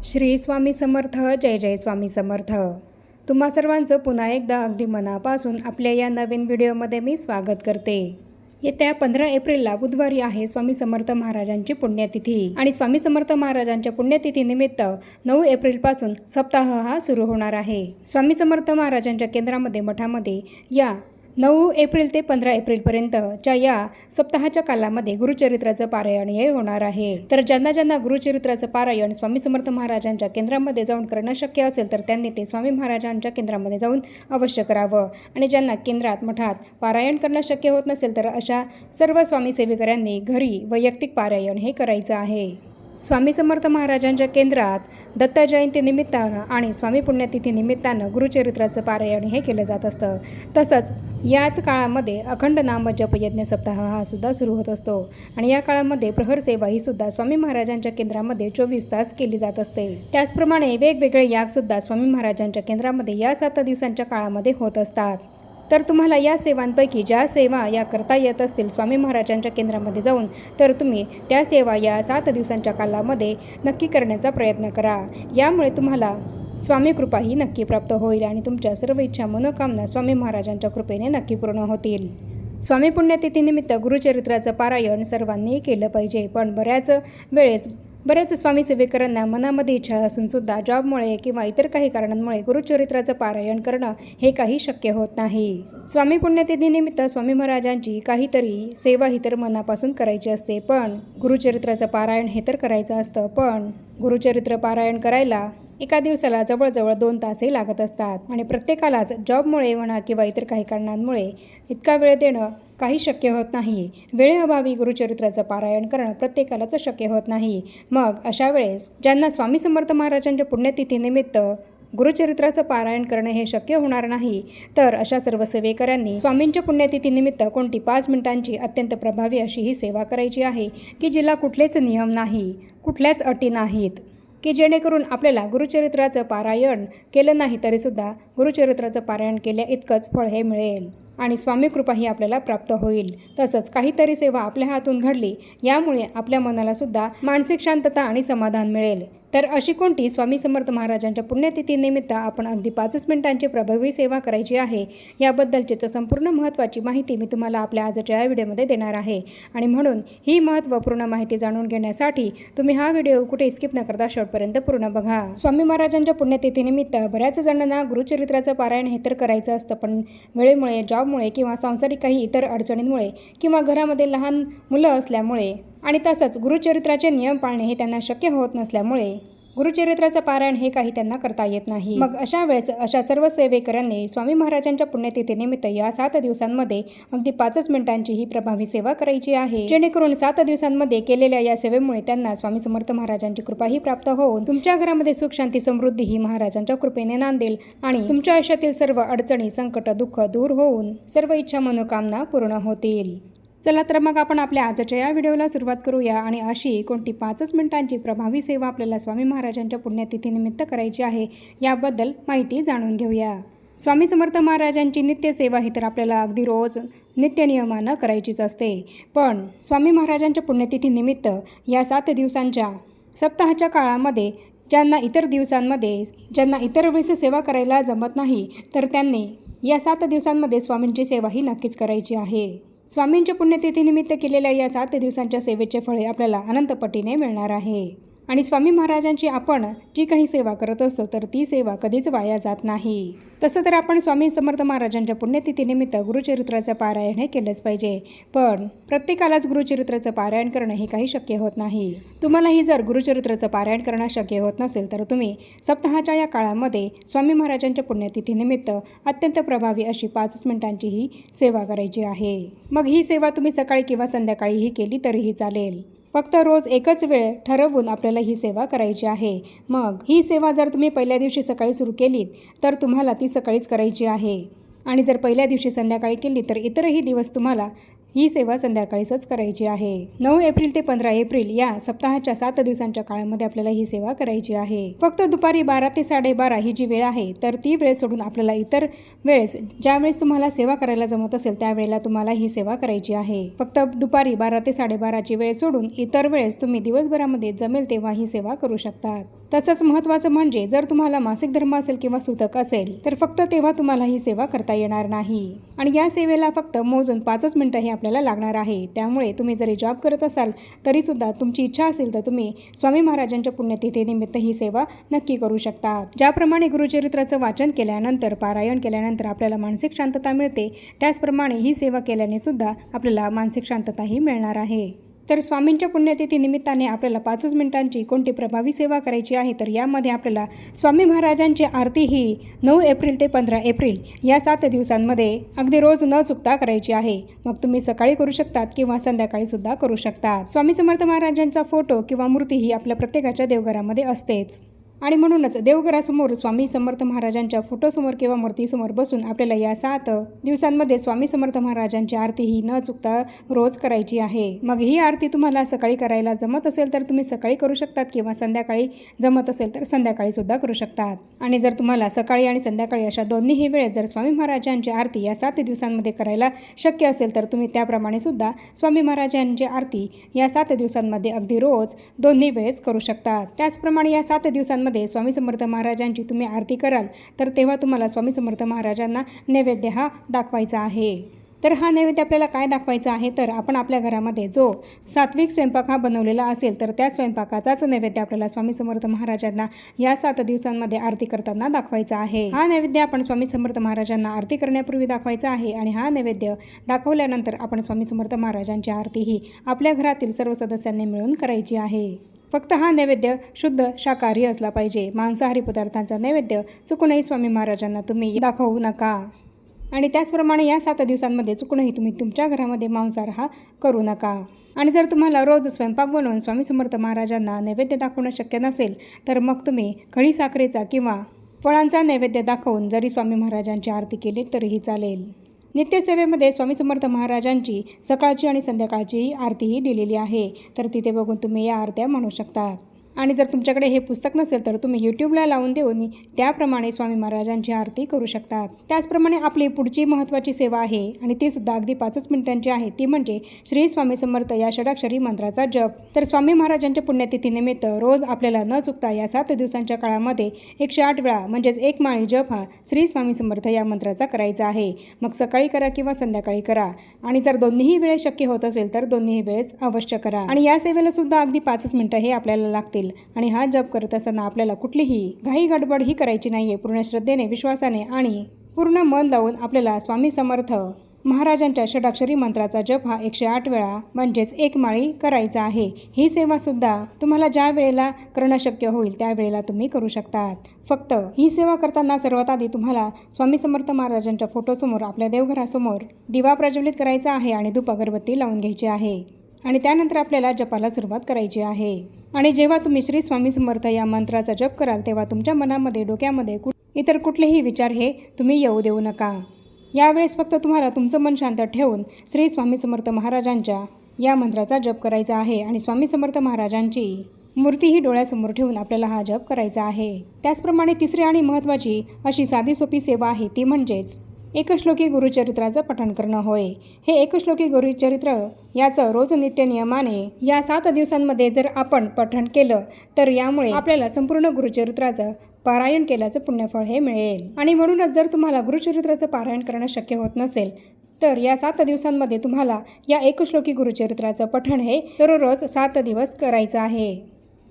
श्री स्वामी समर्थ. जय जय स्वामी समर्थ. तुम्हा सर्वांचं पुन्हा एकदा अगदी मनापासून आपल्या या नवीन व्हिडिओमध्ये मी स्वागत करते. येत्या 15 एप्रिलला बुधवारी आहे स्वामी समर्थ महाराजांची पुण्यतिथी आणि स्वामी समर्थ महाराजांच्या पुण्यतिथीनिमित्त 9 एप्रिलपासून सप्ताह हा सुरू होणार आहे. स्वामी समर्थ महाराजांच्या केंद्रामध्ये मठामध्ये या 9 एप्रिल ते 15 एप्रिलपर्यंतच्या या सप्ताहाच्या कालामध्ये गुरुचरित्राचं पारायण हे होणार आहे. तर ज्यांना गुरुचरित्राचं पारायण स्वामी समर्थ महाराजांच्या केंद्रामध्ये जाऊन करणं शक्य असेल तर त्यांनी ते स्वामी महाराजांच्या केंद्रामध्ये जाऊन अवश्य करावं. आणि ज्यांना केंद्रात मठात पारायण करणं शक्य होत नसेल तर अशा सर्व स्वामी सेविकांनी घरी वैयक्तिक पारायण हे करायचं आहे. स्वामी समर्थ महाराजांच्या केंद्रात दत्त जयंतीनिमित्तानं आणि स्वामी पुण्यतिथीनिमित्तानं गुरुचरित्राचं पारायण हे केलं जात असतं. तसंच याच काळामध्ये अखंड नाम जप यज्ञ सप्ताह हा सुद्धा सुरू होत असतो आणि या काळामध्ये प्रहर सेवा ही सुद्धा स्वामी महाराजांच्या केंद्रामध्ये 24 तास केली जात असते. त्याचप्रमाणे वेगवेगळे यागसुद्धा स्वामी महाराजांच्या केंद्रामध्ये या 7 दिवसांच्या काळामध्ये होत असतात. तर तुम्हाला या सेवांपैकी ज्या सेवा या करता येत असतील स्वामी महाराजांच्या केंद्रामध्ये जाऊन तर तुम्ही त्या सेवा या 7 दिवसांच्या कालामध्ये नक्की करण्याचा प्रयत्न करा. यामुळे तुम्हाला स्वामी कृपा ही नक्की प्राप्त होईल आणि तुमच्या सर्व इच्छा मनोकामना स्वामी महाराजांच्या कृपेने नक्की पूर्ण होतील. स्वामी पुण्यतिथीनिमित्त गुरुचरित्राचं पारायण सर्वांनी केलं पाहिजे. पण बऱ्याच स्वामी सेवेकरांना मनामध्ये इच्छा असून सुद्धा जॉबमुळे किंवा इतर काही कारणांमुळे गुरुचरित्राचं पारायण करणं हे काही शक्य होत नाही. स्वामी पुण्यतिथीनिमित्त स्वामी महाराजांची काहीतरी सेवा ही तर मनापासून करायची असते, पण गुरुचरित्राचं पारायण हे तर करायचं असतं. पण गुरुचरित्र पारायण करायला एका दिवसाला जवळजवळ 2 तासही लागत असतात आणि प्रत्येकालाच जॉबमुळे म्हणा किंवा इतर काही कारणांमुळे इतका वेळ देणं काही शक्य होत नाही. वेळेअभावी गुरुचरित्राचं पारायण करणं प्रत्येकालाच शक्य होत नाही. मग अशा वेळेस ज्यांना स्वामी समर्थ महाराजांच्या पुण्यतिथीनिमित्त गुरुचरित्राचं पारायण करणं हे शक्य होणार नाही तर अशा सर्व सेवेकरांनी स्वामींच्या पुण्यतिथीनिमित्त कोणती 5 मिनिटांची अत्यंत प्रभावी अशी ही सेवा करायची आहे की जिला कुठलेच नियम नाही, कुठल्याच अटी नाहीत, की जेणेकरून आपल्याला गुरुचरित्राचं पारायण केलं नाही तरीसुद्धा गुरुचरित्राचं पारायण केल्या इतकंच फळ हे मिळेल आणि स्वामी कृपा ही आपल्याला प्राप्त होईल. तसंच काहीतरी सेवा आपल्या हातून घडली यामुळे आपल्या मनालासुद्धा मानसिक शांतता आणि समाधान मिळेल. तर अशी कोणती स्वामी समर्थ महाराजांच्या पुण्यतिथीनिमित्त आपण अगदी 5 मिनिटांची प्रभावी सेवा करायची आहे याबद्दलची संपूर्ण महत्त्वाची माहिती मी तुम्हाला आपल्या आजच्या या व्हिडिओमध्ये देणार आहे. आणि म्हणून ही महत्त्वपूर्ण माहिती जाणून घेण्यासाठी तुम्ही हा व्हिडिओ कुठे स्किप न करता शेवटपर्यंत पूर्ण बघा. स्वामी महाराजांच्या पुण्यतिथीनिमित्त बऱ्याच जणांना गुरुचरित्राचं पारायण हे तर करायचं असतं, पण वेळेमुळे जॉबमुळे किंवा सांसारिक काही इतर अडचणींमुळे किंवा घरामध्ये लहान मुलं असल्यामुळे आणि तसंच गुरुचरित्राचे नियम पाळणे हे त्यांना शक्य होत नसल्यामुळे गुरुचरित्राचं पारायण हे काही त्यांना करता येत नाही. मग अशा वेळेस अशा सर्व सेवेकरांनी स्वामी महाराजांच्या पुण्यतिथीनिमित्त या 7 दिवसांमध्ये अगदी 5 मिनिटांची ही प्रभावी सेवा करायची आहे, जेणेकरून 7 दिवसांमध्ये केलेल्या या सेवेमुळे त्यांना स्वामी समर्थ महाराजांची कृपा ही प्राप्त होऊन तुमच्या घरामध्ये सुख शांती समृद्धी ही महाराजांच्या कृपेने नांदेल आणि तुमच्या आयुष्यातील सर्व अडचणी संकट दुःख दूर होऊन सर्व इच्छा मनोकामना पूर्ण होतील. चला तर मग आपण आपल्या आजच्या या व्हिडिओला सुरुवात करूया आणि अशी कोणती 5 मिनिटांची प्रभावी सेवा आपल्याला स्वामी महाराजांच्या पुण्यतिथीनिमित्त करायची आहे याबद्दल माहिती जाणून घेऊया. स्वामी समर्थ महाराजांची नित्य सेवा ही तर आपल्याला अगदी रोज नित्यनियमानं करायचीच असते, पण स्वामी महाराजांच्या पुण्यतिथीनिमित्त या 7 दिवसांच्या सप्ताहाच्या काळामध्ये ज्यांना इतर वेळेस सेवा करायला जमत नाही तर त्यांनी या 7 दिवसांमध्ये स्वामींची सेवा ही नक्कीच करायची आहे. स्वामींच्या पुण्यतिथीनिमित्त केलेल्या या 7 दिवसांच्या सेवेचे फळे आपल्याला अनंतपटीने मिळणार आहे आणि स्वामी महाराजांची आपण जी काही सेवा करत असतो तर ती सेवा कधीच वाया जात नाही. तसं तर आपण स्वामी समर्थ महाराजांच्या पुण्यतिथीनिमित्त गुरुचरित्राचं पारायण हे केलंच पाहिजे, पण प्रत्येकालाच गुरुचरित्राचं पारायण करणं हे काही शक्य होत नाही. तुम्हालाही जर गुरुचरित्राचं पारायण करणं शक्य होत नसेल तर तुम्ही सप्ताहाच्या या काळामध्ये स्वामी महाराजांच्या पुण्यतिथीनिमित्त अत्यंत प्रभावी अशी 5 मिनिटांची ही सेवा करायची आहे. मग ही सेवा तुम्ही सकाळी किंवा संध्याकाळीही केली तरीही चालेल, फक्त रोज एकच वेळ ठरवून आपल्याला ही सेवा करायची आहे. मग ही सेवा जर तुम्ही पहिल्या दिवशी सकाळी सुरू केलीत तर तुम्हाला ती सकाळीच करायची आहे आणि जर पहिल्या दिवशी संध्याकाळी केली तर इतरही दिवस तुम्हाला ही सेवा संध्याकाळीच करायची आहे. 9 एप्रिल ते 15 एप्रिल या सप्ताहाच्या 7 दिवसांच्या काळामध्ये आपल्याला ही सेवा करायची आहे. फक्त दुपारी 12 ते 12:30 ही जी वेळ आहे तर ती वेळ सोडून आपल्याला इतर वेळेस ज्यावेळेस तुम्हाला सेवा करायला जमत असेल त्यावेळेला तुम्हाला ही सेवा करायची आहे. फक्त दुपारी 12 ते 12:30ची वेळ सोडून इतर वेळेस तुम्ही दिवसभरामध्ये जमेल तेव्हा ही सेवा करू शकतात. तसंच महत्त्वाचं म्हणजे जर तुम्हाला मासिक धर्म असेल किंवा सुतक असेल तर फक्त तेव्हा तुम्हाला ही सेवा करता येणार नाही. आणि या सेवेला फक्त मोजून 5 मिनिटं हे आपल्याला लागणार आहे. त्यामुळे तुम्ही जरी जॉब करत असाल तरी सुद्धा तुमची इच्छा असेल तर तुम्ही स्वामी महाराजांच्या पुण्यतिथीनिमित्त ही सेवा नक्की करू शकता. ज्याप्रमाणे गुरुचरित्राचं वाचन केल्यानंतर पारायण केल्यानंतर आपल्याला मानसिक शांतता मिळते त्याचप्रमाणे ही सेवा केल्याने सुद्धा आपल्याला मानसिक शांतताही मिळणार आहे. तर स्वामींच्या पुण्यतिथी निमित्ताने आपल्याला 5 मिनिटांची कोणती प्रभावी सेवा करायची आहे तर यामध्ये आपल्याला स्वामी महाराजांची आरती ही 9 एप्रिल ते 15 एप्रिल या 7 दिवसांमध्ये अगदी रोज न चुकता करायची आहे. मग तुम्ही सकाळी करू शकतात किंवा संध्याकाळी सुद्धा करू शकतात. स्वामी समर्थ महाराजांचा फोटो किंवा मूर्ती ही आपल्या प्रत्येकाच्या देवघरामध्ये असतेच आणि म्हणूनच देवघरासमोर स्वामी समर्थ महाराजांच्या फोटोसमोर किंवा मूर्तीसमोर बसून आपल्याला या 7 दिवसांमध्ये स्वामी समर्थ महाराजांची आरती ही न चुकता रोज करायची आहे. मग ही आरती तुम्हाला सकाळी करायला जमत असेल तर तुम्ही सकाळी करू शकतात किंवा संध्याकाळी जमत असेल तर संध्याकाळी सुद्धा करू शकतात. आणि जर तुम्हाला सकाळी आणि संध्याकाळी अशा दोन्हीही वेळेस जर स्वामी महाराजांची आरती या 7 दिवसांमध्ये करायला शक्य असेल तर तुम्ही त्याप्रमाणे सुद्धा स्वामी महाराजांची आरती या 7 दिवसांमध्ये अगदी रोज दोन्ही वेळेस करू शकतात. त्याचप्रमाणे या 7 दिवसांमध्ये स्वामी समर्थ महाराजांची तुम्ही आरती कराल तर तेव्हा तुम्हाला स्वामी समर्थ महाराजांना नैवेद्य हा दाखवायचा आहे. तर हा नैवेद्य आपल्याला काय दाखवायचा आहे तर आपण आपल्या घरामध्ये जो सात्विक स्वयंपाक हा बनवलेला असेल तर त्या स्वयंपाकाचाच नैवेद्य आपल्याला स्वामी समर्थ महाराजांना या 7 दिवसांमध्ये आरती करताना दाखवायचा आहे. हा नैवेद्य आपण स्वामी समर्थ महाराजांना आरती करण्यापूर्वी दाखवायचा आहे आणि हा नैवेद्य दाखवल्यानंतर आपण स्वामी समर्थ महाराजांची आरती ही आपल्या घरातील सर्व सदस्यांनी मिळून करायची आहे. फक्त हा नैवेद्य शुद्ध शाकाहारी असला पाहिजे. मांसाहारी पदार्थांचा नैवेद्य चुकूनही स्वामी महाराजांना तुम्ही दाखवू नका. आणि त्याचप्रमाणे या 7 दिवसांमध्ये चुकूनही तुम्ही तुमच्या घरामध्ये मांसाहार हा करू नका. आणि जर तुम्हाला रोज स्वयंपाक बनवून स्वामी समर्थ महाराजांना नैवेद्य दाखवणं शक्य नसेल तर मग तुम्ही खडी साखरेचा किंवा फळांचा नैवेद्य दाखवून जरी स्वामी महाराजांची आरती केली तरीही चालेल. नित्यसेवेमध्ये स्वामी समर्थ महाराजांची सकाळची आणि संध्याकाळची आरतीही दिलेली आहे तर तिथे बघून तुम्ही या आरत्या म्हणू शकता. आणि जर तुमच्याकडे हे पुस्तक नसेल तर तुम्ही यूट्यूबला लावून देऊन त्याप्रमाणे स्वामी महाराजांची आरती करू शकतात. त्याचप्रमाणे आपली पुढची महत्त्वाची सेवा आहे आणि ती सुद्धा अगदी 5 मिनिटांची आहे. ती म्हणजे श्री स्वामी समर्थ या षडाक्षरी मंत्राचा जप. तर स्वामी महाराजांच्या पुण्यतिथीनिमित्त रोज आपल्याला न चुकता या 7 दिवसांच्या काळामध्ये 108 वेळा म्हणजेच 1 माळी जप हा श्री स्वामी समर्थ या मंत्राचा करायचा आहे. मग सकाळी करा किंवा संध्याकाळी करा आणि जर दोन्हीही वेळेस शक्य होत असेल तर दोन्ही वेळेस अवश्य करा. आणि या सेवेला सुद्धा अगदी 5 मिनिटं हे आपल्याला लागतील. आणि हा जप करत असताना आपल्याला कुठलीही घाई गडबड ही करायची नाहीये. पूर्ण श्रद्धेने विश्वासाने आणि पूर्ण मन लावून आपल्याला स्वामी समर्थ महाराजांच्या षडाक्षरी मंत्राचा जप हा 108 वेळा म्हणजेच 1 माळी करायचा आहे. ही सेवा सुद्धा तुम्हाला ज्या वेळेला करणं शक्य होईल त्यावेळेला तुम्ही करू शकतात. फक्त ही सेवा करताना सर्वात आधी तुम्हाला स्वामी समर्थ महाराजांच्या फोटोसमोर आपल्या देवघरासमोर दिवा प्रज्वलित करायचा आहे आणि धूप अगरबत्ती लावून घ्यायची आहे आणि त्यानंतर आपल्याला जपाला सुरुवात करायची आहे. आणि जेव्हा तुम्ही श्री स्वामी समर्थ या मंत्राचा जप कराल तेव्हा तुमच्या मनामध्ये डोक्यामध्ये इतर कुठलेही विचार हे तुम्ही येऊ देऊ नका. यावेळेस फक्त तुम्हाला तुमचं मन शांत ठेवून श्री स्वामी समर्थ महाराजांच्या या मंत्राचा जप करायचा आहे आणि स्वामी समर्थ महाराजांची मूर्ती ही डोळ्यासमोर ठेवून आपल्याला हा जप करायचा आहे. त्याचप्रमाणे तिसरी आणि महत्त्वाची अशी साधी सोपी सेवा आहे ती म्हणजेच एकश्लोकी गुरुचरित्राचं पठण करणं होय. हे एकश्लोकी गुरुचरित्र याचं रोज नित्य नियमाने या 7 दिवसांमध्ये जर आपण पठण केलं तर यामुळे आपल्याला संपूर्ण गुरुचरित्राचं पारायण केल्याचं पुण्यफळ हे मिळेल. आणि म्हणूनच जर तुम्हाला गुरुचरित्राचं पारायण करणं शक्य होत नसेल तर या 7 दिवसांमध्ये तुम्हाला या एकश्लोकी गुरुचरित्राचं पठण हे दररोज 7 दिवस करायचं आहे.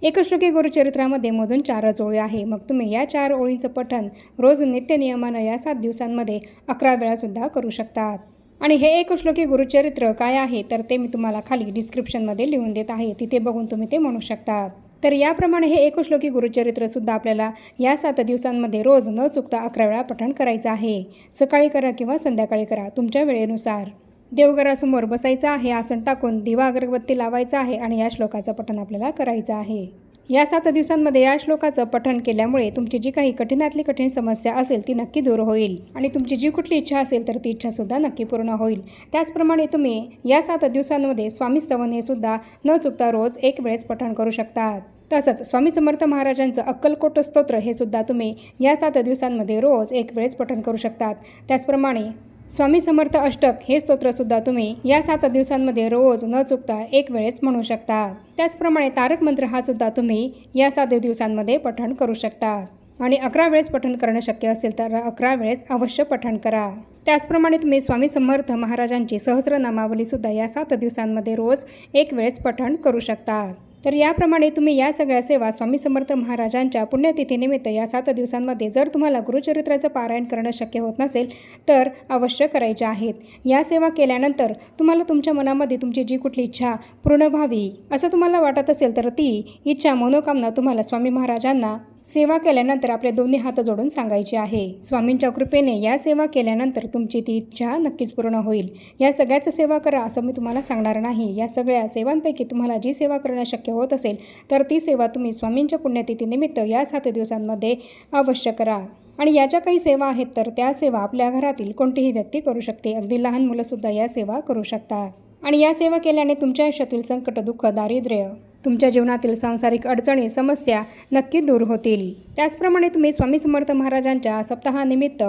एकश्लोकी गुरुचरित्रामध्ये मोजून 4 ओळी आहे. मग तुम्ही या 4 ओळींचं पठण रोज नित्य नियमानं या 7 दिवसांमध्ये 11 वेळा सुद्धा करू शकतात. आणि हे एकश्लोकी गुरुचरित्र काय आहे तर ते मी तुम्हाला खाली डिस्क्रिप्शनमध्ये लिहून देत आहे. तिथे बघून तुम्ही ते म्हणू शकतात. तर याप्रमाणे हे एकश्लोकी गुरुचरित्रसुद्धा आपल्याला या 7 दिवसांमध्ये रोज न चुकता 11 वेळा पठण करायचं आहे. सकाळी करा किंवा संध्याकाळी करा तुमच्या वेळेनुसार. देवघरासमोर बसायचं आहे, आसन टाकून दिवा अगरबत्ती लावायचा आहे आणि या श्लोकाचं पठण आपल्याला करायचं आहे. या 7 दिवसांमध्ये या श्लोकाचं पठण केल्यामुळे तुमची जी काही कठीणातली कठीण समस्या असेल ती नक्की दूर होईल आणि तुमची जी कुठली इच्छा असेल तर ती इच्छासुद्धा नक्की पूर्ण होईल। त्याचप्रमाणे तुम्ही या 7 दिवसांमध्ये स्वामी स्तवन हे सुद्धा न चुकता रोज एक वेळेस पठण करू शकतात। तसंच स्वामी समर्थ महाराजांचं अक्कलकोट स्तोत्र हे सुद्धा तुम्ही या 7 दिवसांमध्ये रोज एक वेळेस पठण करू शकतात। त्याचप्रमाणे स्वामी समर्थ अष्टक हे स्तोत्रसुद्धा तुम्ही या 7 दिवसांमध्ये रोज न चुकता एक वेळेस म्हणू शकता। त्याचप्रमाणे तारक मंत्र हा सुद्धा तुम्ही या 7 दिवसांमध्ये पठण करू शकता आणि 11 वेळेस पठण करणं शक्य असेल तर 11 वेळेस अवश्य पठण करा। त्याचप्रमाणे तुम्ही स्वामी समर्थ महाराजांची सहस्रनामावलीसुद्धा या 7 दिवसांमध्ये रोज एक वेळेस पठण करू शकता। तर याप्रमाणे तुम्ही या सगळ्या सेवा स्वामी समर्थ महाराजांच्या पुण्यतिथीनिमित्त या 7 दिवसांमध्ये जर तुम्हाला गुरुचरित्राचं पारायण करणं शक्य होत नसेल तर अवश्य करायच्या आहेत। या सेवा केल्यानंतर तुम्हाला तुमच्या मनामध्ये तुमची जी कुठली इच्छा पूर्ण व्हावी असं तुम्हाला वाटत असेल तर ती इच्छा मनोकामना तुम्हाला स्वामी महाराजांना सेवा केल्यानंतर आपले दोन्ही हात जोडून सांगायचे आहे। स्वामींच्या कृपेने या सेवा केल्यानंतर तुमची ती इच्छा नक्कीच पूर्ण होईल। या सगळ्याच सेवा करा असं मी तुम्हाला सांगणार नाही। या सगळ्या सेवांपैकी तुम्हाला जी सेवा करणं शक्य होत असेल तर ती सेवा तुम्ही स्वामींच्या पुण्यतिथीनिमित्त या 7 दिवसांमध्ये अवश्य करा। आणि याच्या काही सेवा आहेत तर त्या सेवा आपल्या घरातील कोणतीही व्यक्ती करू शकते। अगदी लहान मुलंसुद्धा या सेवा करू शकतात आणि या सेवा केल्याने तुमच्या आयुष्यातील संकट, दुःख, दारिद्र्य, तुमच्या जीवनातील सांसारिक अडचणी, समस्या नक्की दूर होतील। त्याचप्रमाणे तुम्ही स्वामी समर्थ महाराजांच्या सप्ताहानिमित्त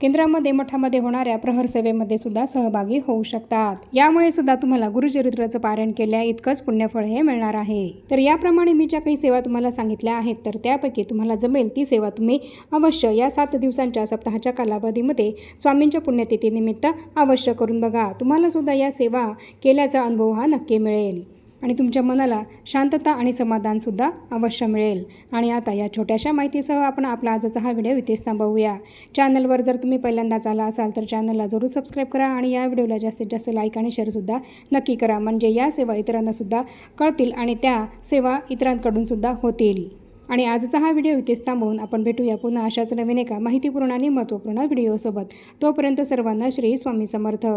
केंद्रामध्ये मठामध्ये होणाऱ्या प्रहर सेवेमध्ये सुद्धा सहभागी होऊ शकतात। यामुळे सुद्धा तुम्हाला गुरुचरित्राचं पारायण केल्या इतकंच पुण्यफळ हे मिळणार आहे। तर याप्रमाणे मी ज्या काही सेवा तुम्हाला सांगितल्या आहेत तर त्यापैकी तुम्हाला जमेल ती सेवा तुम्ही अवश्य या 7 दिवसांच्या सप्ताहाच्या कालावधीमध्ये स्वामींच्या पुण्यतिथीनिमित्त अवश्य करून बघा। तुम्हाला सुद्धा या सेवा केल्याचा अनुभव हा नक्की मिळेल आणि तुमच्या मनाला शांतता आणि समाधानसुद्धा अवश्य मिळेल। आणि आता या छोट्याशा माहितीसह आपण आपला आजचा हा व्हिडिओ इथेच थांबवूया। चॅनलवर जर तुम्ही पहिल्यांदाच आला असाल तर चॅनलला जरूर सबस्क्राईब करा आणि या व्हिडिओला जास्तीत जास्त लाईक आणि शेअरसुद्धा नक्की करा, म्हणजे या सेवा इतरांनासुद्धा कळतील आणि त्या सेवा इतरांकडूनसुद्धा होतील। आणि आजचा हा व्हिडिओ इथेच थांबवून आपण भेटूया पुन्हा अशाच नवीन एका माहितीपूर्ण आणि महत्त्वपूर्ण व्हिडिओसोबत। तोपर्यंत सर्वांना श्री स्वामी समर्थ।